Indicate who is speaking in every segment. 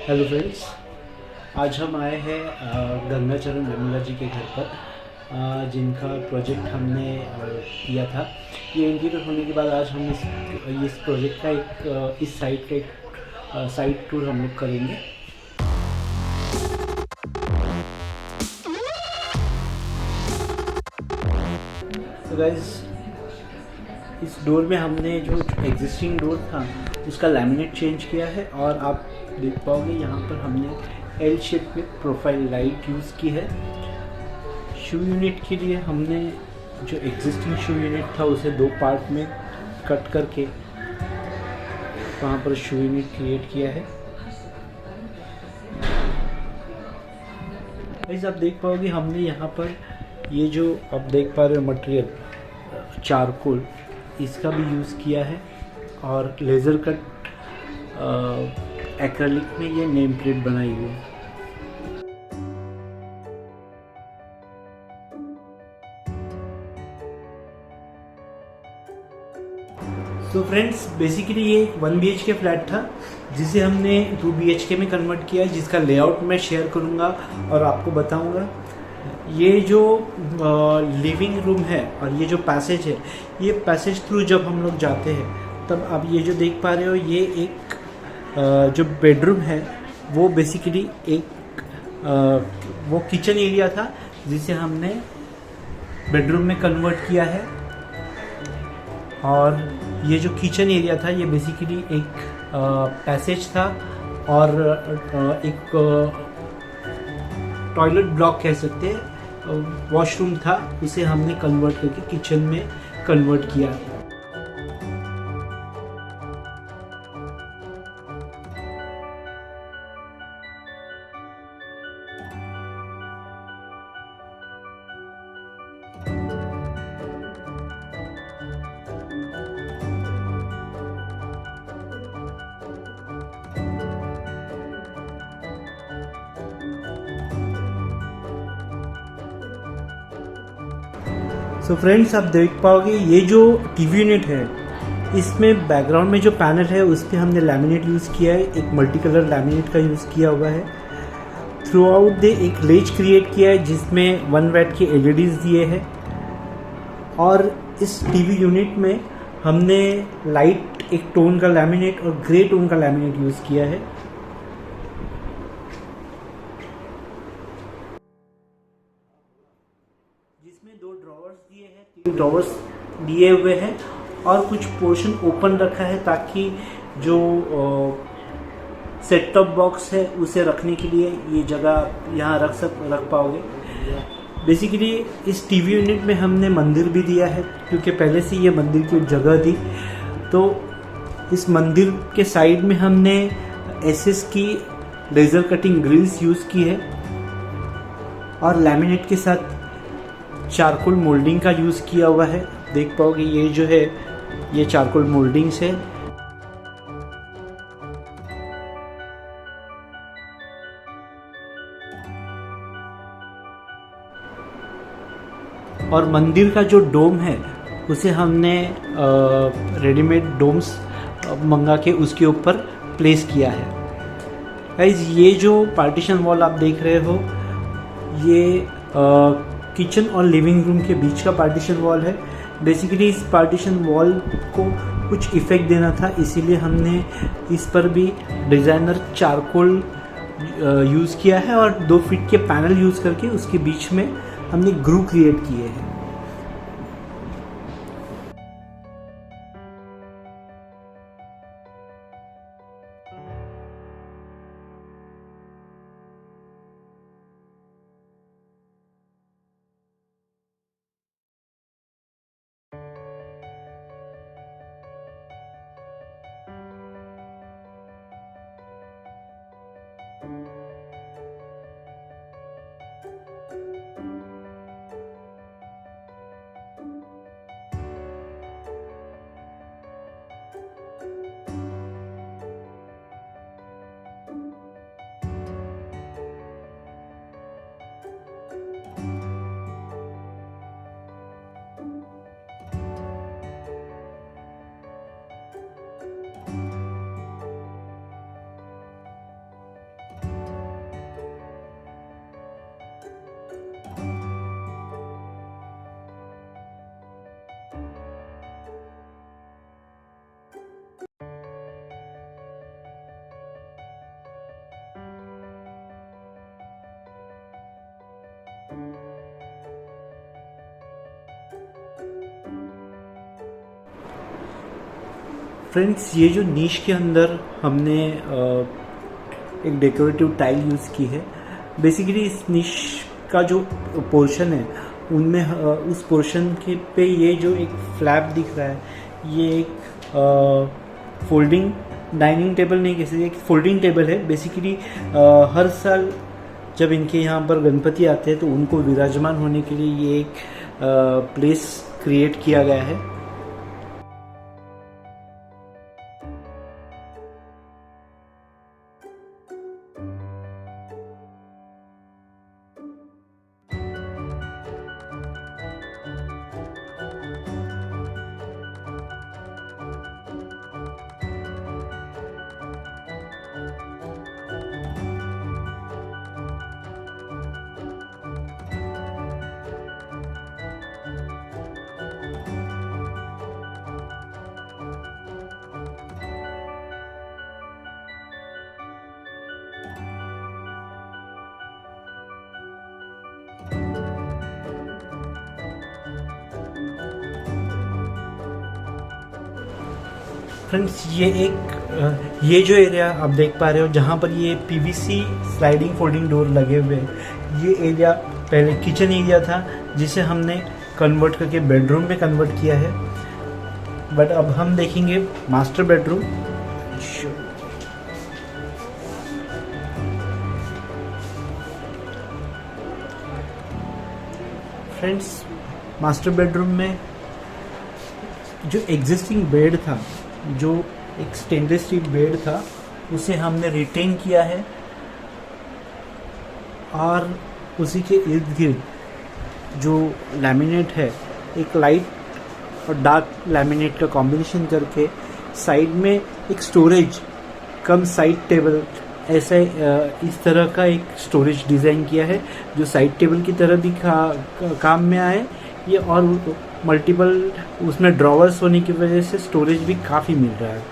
Speaker 1: Hello friends, आज हम आए हैं गंगाचरण विमला जी के घर पर, जिनका प्रोजेक्ट हमने किया था। ये इंटीरियर होने के बाद आज हम इस प्रोजेक्ट का इस साइट का एक साइट टूर हम लोग करेंगे। तो गाइस, इस डोर में हमने जो एग्जिस्टिंग डोर था उसका लैमिनेट चेंज किया है, और आप देख पाओगे यहाँ पर हमने एल शेप में प्रोफाइल लाइट यूज़ की है। शू यूनिट के लिए हमने जो एग्जिस्टिंग शू यूनिट था उसे दो पार्ट में कट करके वहाँ पर शू यूनिट क्रिएट किया है। गाइस, आप देख पाओगे हमने यहाँ पर ये जो आप देख पा रहे हो मटेरियल चारकोल, इसका भी यूज़ किया है, और लेज़र कट एक्रेलिक में ये नेम प्लेट बनाई हुई है। तो फ्रेंड्स, बेसिकली ये एक 1 BHK फ्लैट था जिसे हमने 2 BHK में कन्वर्ट किया, जिसका लेआउट मैं शेयर करूँगा और आपको बताऊँगा। ये जो लिविंग रूम है और ये जो पैसेज है, ये पैसेज थ्रू जब हम लोग जाते हैं तब आप ये जो देख पा रहे हो, ये एक जो बेडरूम है वो बेसिकली एक वो किचन एरिया था जिसे हमने बेडरूम में कन्वर्ट किया है। और ये जो किचन एरिया था ये बेसिकली एक पैसेज था, और एक टॉयलेट ब्लॉक कह सकते हैं, वॉशरूम था, उसे हमने कन्वर्ट करके किचन में कन्वर्ट किया। सो फ्रेंड्स, आप देख पाओगे ये जो टीवी यूनिट है, इसमें बैकग्राउंड में जो पैनल है उस पर हमने लैमिनेट यूज़ किया है, एक मल्टी कलर लैमिनेट का यूज़ किया हुआ है। थ्रू आउट दे एक लेज क्रिएट किया है जिसमें 1 वैट के LEDs दिए हैं, और इस टीवी यूनिट में हमने लाइट एक टोन का लैमिनेट और ग्रे टोन का लैमिनेट यूज़ किया है। जिसमें 2 ड्रॉवर्स दिए हैं, 3 ड्रॉवर्स दिए हुए हैं, और कुछ पोर्शन ओपन रखा है ताकि जो सेट टॉप बॉक्स है उसे रखने के लिए ये जगह यहाँ रख पाओगे। बेसिकली इस टीवी यूनिट में हमने मंदिर भी दिया है, क्योंकि पहले से ये मंदिर की जगह थी। तो इस मंदिर के साइड में हमने SS की लेज़र कटिंग ग्रिल्स यूज़ की है, और लैमिनेट के साथ चारकोल मोल्डिंग का यूज़ किया हुआ है। देख पाओगे ये जो है ये चारकोल मोल्डिंग्स है। और मंदिर का जो डोम है उसे हमने रेडीमेड डोम्स मंगा के उसके ऊपर प्लेस किया है। गाइस, ये जो पार्टीशन वॉल आप देख रहे हो, ये किचन और लिविंग रूम के बीच का पार्टीशन वॉल है। बेसिकली इस पार्टीशन वॉल को कुछ इफ़ेक्ट देना था, इसीलिए हमने इस पर भी डिज़ाइनर चारकोल यूज़ किया है, और 2 फीट के पैनल यूज़ करके उसके बीच में हमने ग्रू क्रिएट किए हैं। फ्रेंड्स, ये जो नीश के अंदर हमने एक डेकोरेटिव टाइल यूज़ की है। बेसिकली इस नीश का जो पोर्शन है उनमें उस पोर्शन के पे ये जो एक फ्लैप दिख रहा है, ये एक फोल्डिंग डाइनिंग टेबल नहीं कह सकते, एक फोल्डिंग टेबल है। बेसिकली हर साल जब इनके यहाँ पर गणपति आते हैं तो उनको विराजमान होने के लिए ये एक प्लेस क्रिएट किया गया है। फ्रेंड्स, ये जो एरिया आप देख पा रहे हो जहाँ पर ये पीवीसी स्लाइडिंग फोल्डिंग डोर लगे हुए हैं, ये एरिया पहले किचन एरिया था जिसे हमने कन्वर्ट करके बेडरूम में कन्वर्ट किया है। बट अब हम देखेंगे master bedroom. Friends, master bedroom में जो एग्जिस्टिंग बेड था, जो एक स्टेनलेस स्टील बेड था, उसे हमने रिटेन किया है और उसी के इर्द गिर्द जो लैमिनेट है, एक लाइट और डार्क लैमिनेट का कॉम्बिनेशन करके साइड में एक स्टोरेज कम साइड टेबल, ऐसा इस तरह का एक स्टोरेज डिज़ाइन किया है जो साइड टेबल की तरह भी काम में आए ये, और मल्टीपल उसमें ड्रॉवर्स होने की वजह से स्टोरेज भी काफ़ी मिल रहा है।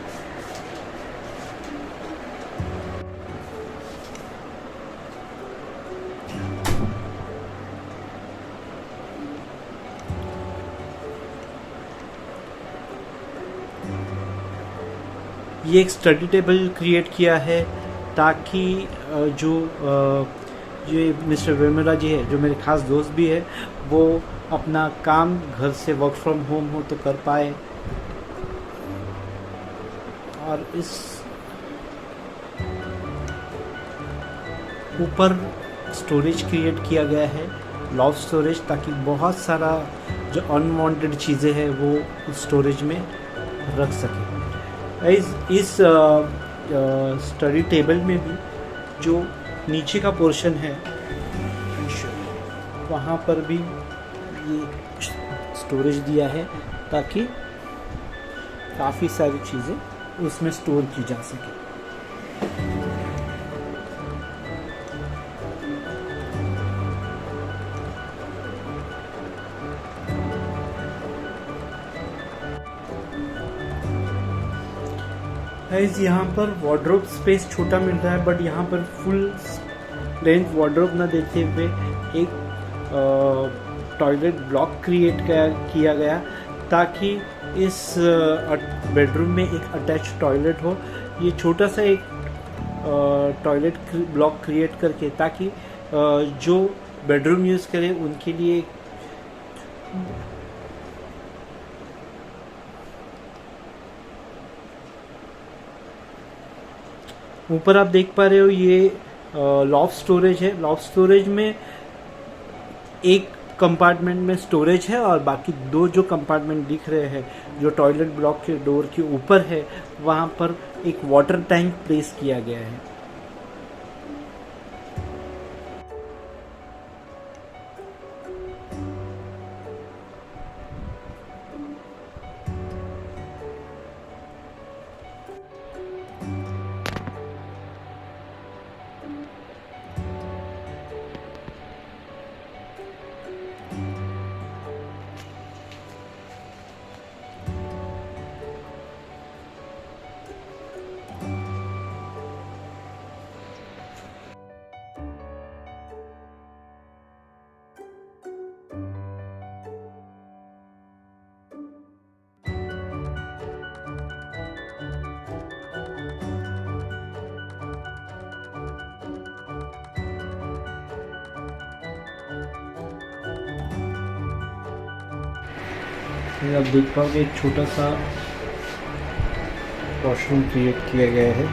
Speaker 1: ये एक स्टडी टेबल क्रिएट किया है ताकि जो ये मिस्टर वेमेरा जी है, जो मेरे खास दोस्त भी है, वो अपना काम घर से वर्क फ्रॉम होम हो तो कर पाए। और इस ऊपर स्टोरेज क्रिएट किया गया है, लॉफ्ट स्टोरेज, ताकि बहुत सारा जो अनवांटेड चीज़ें हैं वो उस स्टोरेज में रख सके। इस स्टडी टेबल में भी जो नीचे का पोर्शन है वहाँ पर भी ये स्टोरेज दिया है ताकि काफ़ी सारी चीज़ें उसमें स्टोर की जा सके। यहाँ पर वार्डरोब स्पेस छोटा मिल रहा है, बट यहाँ पर फुल लेंथ वार्डरोब ना देते हुए एक टॉयलेट ब्लॉक क्रिएट किया गया ताकि इस बेडरूम में एक अटैच टॉयलेट हो। ये छोटा सा एक टॉयलेट ब्लॉक क्रिएट करके ताकि जो बेडरूम यूज़ करें उनके लिए ऊपर आप देख पा रहे हो ये लॉफ्ट स्टोरेज है। लॉफ्ट स्टोरेज में एक कंपार्टमेंट में स्टोरेज है और बाकी दो जो कंपार्टमेंट दिख रहे हैं जो टॉयलेट ब्लॉक के डोर के ऊपर है, वहाँ पर एक वाटर टैंक प्लेस किया गया है। इसमें आप देख पाओगे एक छोटा सा वॉशरूम क्रिएट किया गया है।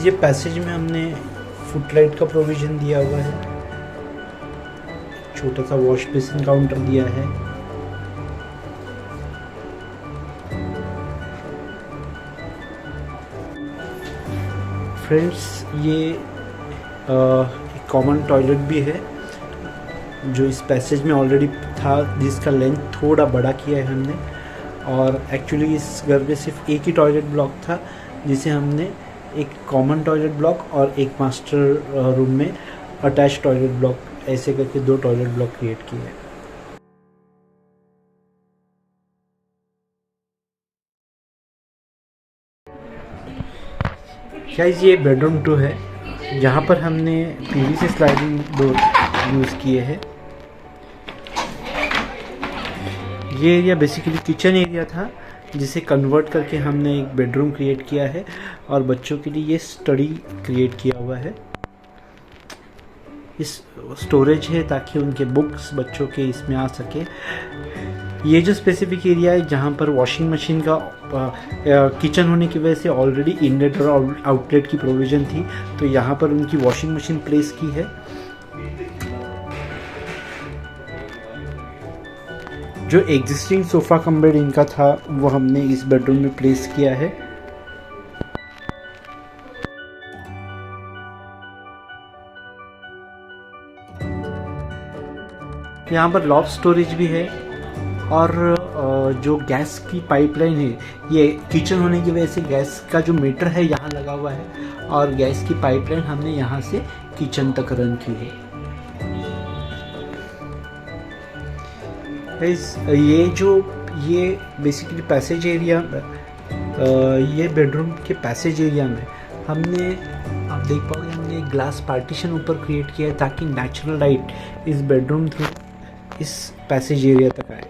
Speaker 1: ये पैसेज में हमने फुटलाइट का प्रोविज़न दिया हुआ है, छोटा सा वॉश बेसिन काउंटर दिया है। फ्रेंड्स, ये एक कॉमन टॉयलेट भी है जो इस पैसेज में ऑलरेडी था, जिसका लेंथ थोड़ा बड़ा किया है हमने। और एक्चुअली इस घर में सिर्फ एक ही टॉयलेट ब्लॉक था, जिसे हमने एक कॉमन टॉयलेट ब्लॉक और एक मास्टर रूम में अटैच टॉयलेट ब्लॉक, ऐसे करके 2 टॉयलेट ब्लॉक क्रिएट किए हैं। गाइस, ये बेडरूम 2 है, जहाँ पर हमने पीवीसी स्लाइडिंग डोर यूज़ किए हैं। ये एरिया बेसिकली किचन एरिया था, जिसे कन्वर्ट करके हमने एक बेडरूम क्रिएट किया है और बच्चों के लिए ये स्टडी क्रिएट किया हुआ है। इस स्टोरेज है ताकि उनके बुक्स बच्चों के इसमें आ सके। ये जो स्पेसिफिक एरिया है जहाँ पर वॉशिंग मशीन का किचन होने की वजह से ऑलरेडी इनलेट और आउटलेट की प्रोविज़न थी, तो यहाँ पर उनकी वॉशिंग मशीन प्लेस की है। जो एग्जिस्टिंग सोफ़ा कम बेड इनका था वो हमने इस बेडरूम में प्लेस किया है। यहाँ पर लॉफ्ट स्टोरेज भी है और जो गैस की पाइपलाइन है, ये किचन होने की वजह से गैस का जो मीटर है यहाँ लगा हुआ है और गैस की पाइपलाइन हमने यहाँ से किचन तक रन की है। ये बेसिकली पैसेज एरिया, ये बेडरूम के पैसेज एरिया में हमने, आप देख पाओगे, हमने एक ग्लास पार्टीशन ऊपर क्रिएट किया है ताकि नेचुरल लाइट इस बेडरूम थ्रू इस पैसेज एरिया तक आए।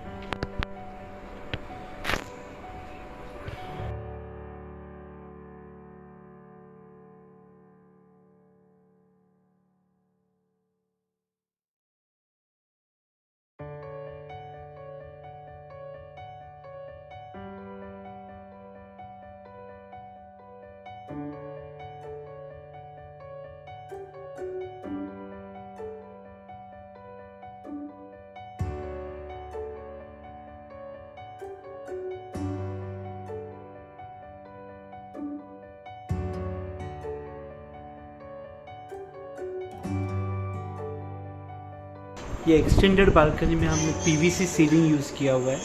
Speaker 1: ये एक्सटेंडेड बालकनी में हमने पीवीसी सीलिंग यूज़ किया हुआ है।